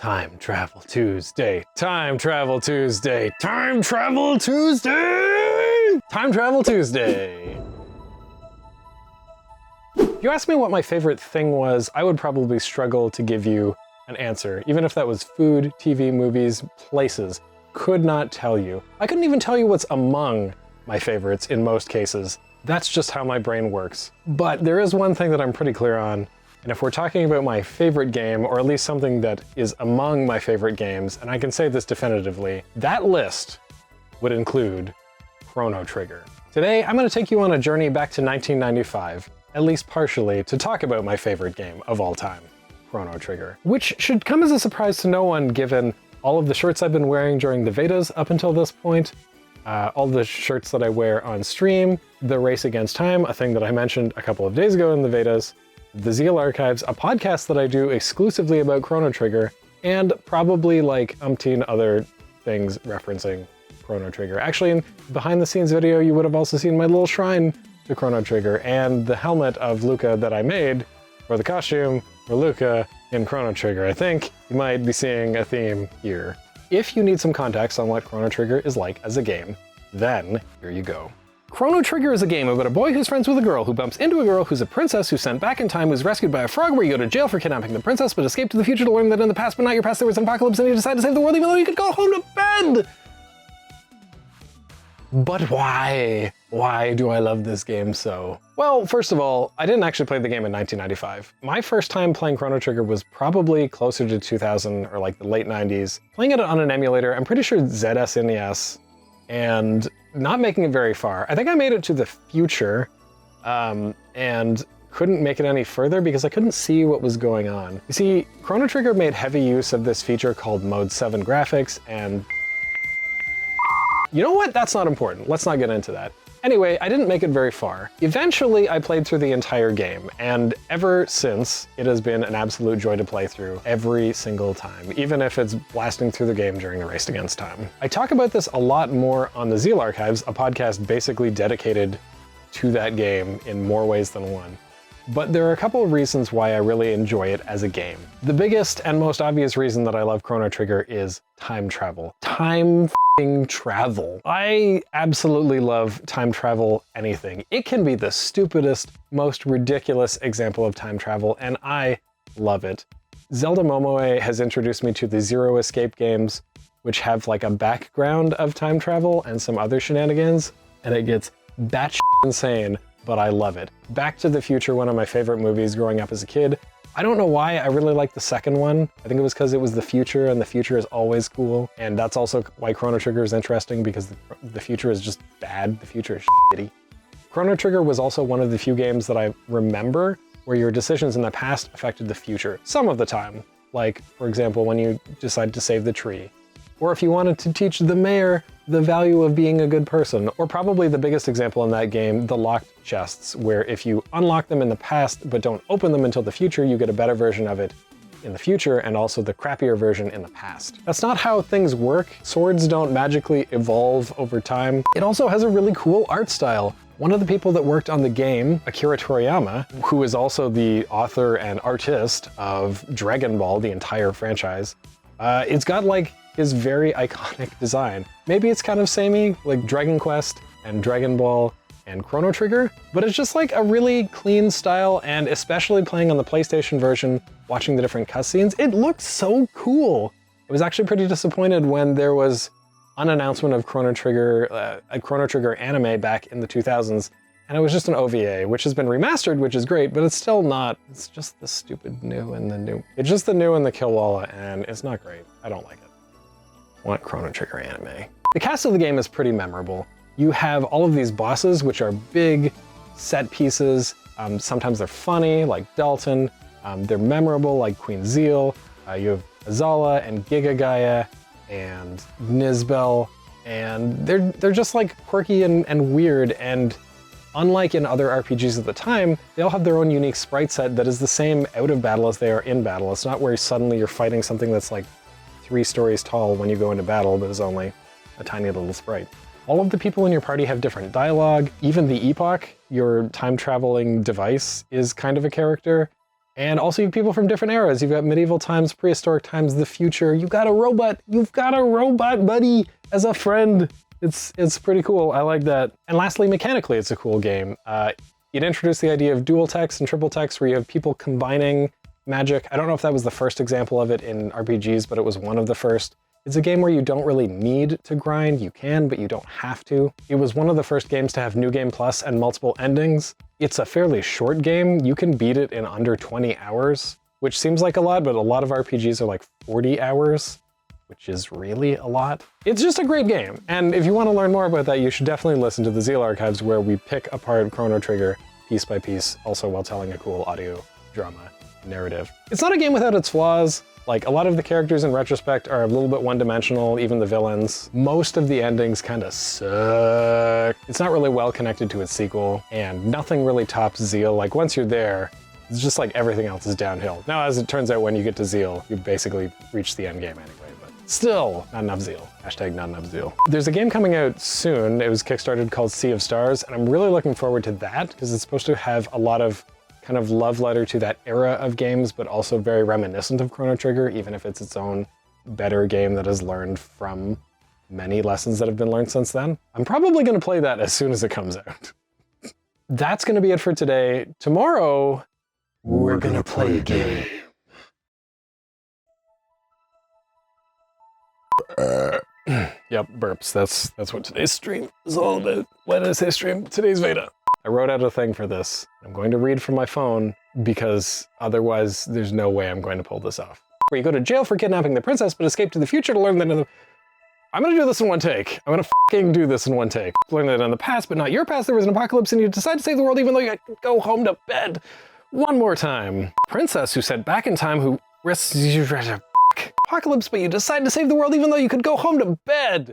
Time Travel Tuesday, Time Travel Tuesday, Time Travel Tuesday, Time Travel Tuesday. If you asked me what my favorite thing was, I would probably struggle to give you an answer, even if that was food, TV, movies, places. Could not tell you. I couldn't even tell you what's among my favorites in most cases. That's just how my brain works. But there is one thing that I'm pretty clear on, and if we're talking about my favorite game, or at least something that is among my favorite games, and I can say this definitively, that list would include Chrono Trigger. Today, I'm going to take you on a journey back to 1995, at least partially, to talk about my favorite game of all time, Chrono Trigger. Which should come as a surprise to no one given all of the shirts I've been wearing during the Vedas up until this point, all the shirts that I wear on stream, the Race Against Time, a thing that I mentioned a couple of days ago in the Vedas, the Zeal Archives, a podcast that I do exclusively about Chrono Trigger, and probably like umpteen other things referencing Chrono Trigger. Actually, in behind the scenes video, you would have also seen my little shrine to Chrono Trigger and the helmet of Luca that I made for the costume for Luca in Chrono Trigger. I think you might be seeing a theme here. If you need some context on what Chrono Trigger is like as a game, then here you go. Chrono Trigger is a game about a boy who's friends with a girl who bumps into a girl who's a princess who's sent back in time, who's rescued by a frog, where you go to jail for kidnapping the princess, but escape to the future to learn that in the past, but not your past, there was an apocalypse and you decide to save the world even though you could go home to bed! But why? Why do I love this game so? Well, first of all, I didn't actually play the game in 1995. My first time playing Chrono Trigger was probably closer to 2000 or like the late 90s. Playing it on an emulator, I'm pretty sure ZSNES, and not making it very far. I think I made it to the future, and couldn't make it any further because I couldn't see what was going on. You see, Chrono Trigger made heavy use of this feature called Mode 7 graphics, and you know what? That's not important. Let's not get into that. Anyway, I didn't make it very far. Eventually, I played through the entire game, and ever since, it has been an absolute joy to play through every single time, even if it's blasting through the game during the Race Against Time. I talk about this a lot more on the Zeal Archives, a podcast basically dedicated to that game in more ways than one. But there are a couple of reasons why I really enjoy it as a game. The biggest and most obvious reason that I love Chrono Trigger is time travel. Time travel. I absolutely love time travel anything. It can be the stupidest, most ridiculous example of time travel, and I love it. Zelda Momoe has introduced me to the Zero Escape games, which have like a background of time travel and some other shenanigans, and it gets batshit insane, but I love it. Back to the Future, one of my favorite movies growing up as a kid. I don't know why I really like the second one. I think it was because it was the future, and the future is always cool. And that's also why Chrono Trigger is interesting, because the future is just bad. The future is shitty. Chrono Trigger was also one of the few games that I remember where your decisions in the past affected the future. Some of the time. Like, for example, when you decide to save the tree. Or if you wanted to teach the mayor the value of being a good person. Or probably the biggest example in that game, the locked chests, where if you unlock them in the past but don't open them until the future, you get a better version of it in the future and also the crappier version in the past. That's not how things work. Swords don't magically evolve over time. It also has a really cool art style. One of the people that worked on the game, Akira Toriyama, who is also the author and artist of Dragon Ball, the entire franchise, it's got like his very iconic design. Maybe it's kind of samey, like Dragon Quest and Dragon Ball and Chrono Trigger, but it's just like a really clean style, and especially playing on the PlayStation version, watching the different cutscenes, it looked so cool. I was actually pretty disappointed when there was an announcement of Chrono Trigger, a Chrono Trigger anime back in the 2000s, and it was just an OVA, which has been remastered, which is great, but it's still not, it's just the stupid new and the new. It's just the new and the Killwalla, and it's not great. I don't like it. I want Chrono Trigger anime. The cast of the game is pretty memorable. You have all of these bosses, which are big set pieces. Sometimes they're funny, like Dalton. They're memorable, like Queen Zeal. You have Azala and Giga Gaia and Nizbel, and they're just like quirky and weird, and unlike in other RPGs at the time, they all have their own unique sprite set that is the same out of battle as they are in battle. It's not where suddenly you're fighting something that's like 3 stories tall when you go into battle, but is only a tiny little sprite. All of the people in your party have different dialogue. Even the Epoch, your time-traveling device, is kind of a character. And also you have people from different eras. You've got medieval times, prehistoric times, the future. You've got a robot. You've got a robot buddy as a friend. It's pretty cool. I like that. And lastly, mechanically, it's a cool game. It introduced the idea of dual text and triple text where you have people combining magic. I don't know if that was the first example of it in RPGs, but it was one of the first. It's a game where you don't really need to grind. You can, but you don't have to. It was one of the first games to have New Game Plus and multiple endings. It's a fairly short game. You can beat it in under 20 hours, which seems like a lot, but a lot of RPGs are like 40 hours, which is really a lot. It's just a great game. And if you want to learn more about that, you should definitely listen to the Zeal Archives where we pick apart Chrono Trigger piece by piece, also while telling a cool audio drama narrative. It's not a game without its flaws. Like, a lot of the characters in retrospect are a little bit one-dimensional, even the villains. Most of the endings kind of suck. It's not really well connected to its sequel, and nothing really tops Zeal. Like, once you're there, it's just like everything else is downhill. Now, as it turns out, when you get to Zeal, you basically reach the end game anyway, but still, not enough Zeal. Hashtag not enough Zeal. There's a game coming out soon. It was kickstarted called Sea of Stars, and I'm really looking forward to that because it's supposed to have a lot of kind of love letter to that era of games, but also very reminiscent of Chrono Trigger, even if it's its own better game that has learned from many lessons that have been learned since then. I'm probably going to play that as soon as it comes out. That's going to be it for today. Tomorrow, we're going to play a game. Yep, burps. That's what today's stream is all about. When I say stream, today's Veda. I wrote out a thing for this. I'm going to read from my phone because otherwise there's no way I'm going to pull this off. Where you go to jail for kidnapping the princess but escape to the future to learn that I'm gonna do this in one take. I'm gonna fucking do this in one take. Learn that in the past, but not your past, there was an apocalypse and you decide to save the world even though you go home to bed. One more time. Princess who said back in time who risks apocalypse, but you decide to save the world even though you could go home to bed.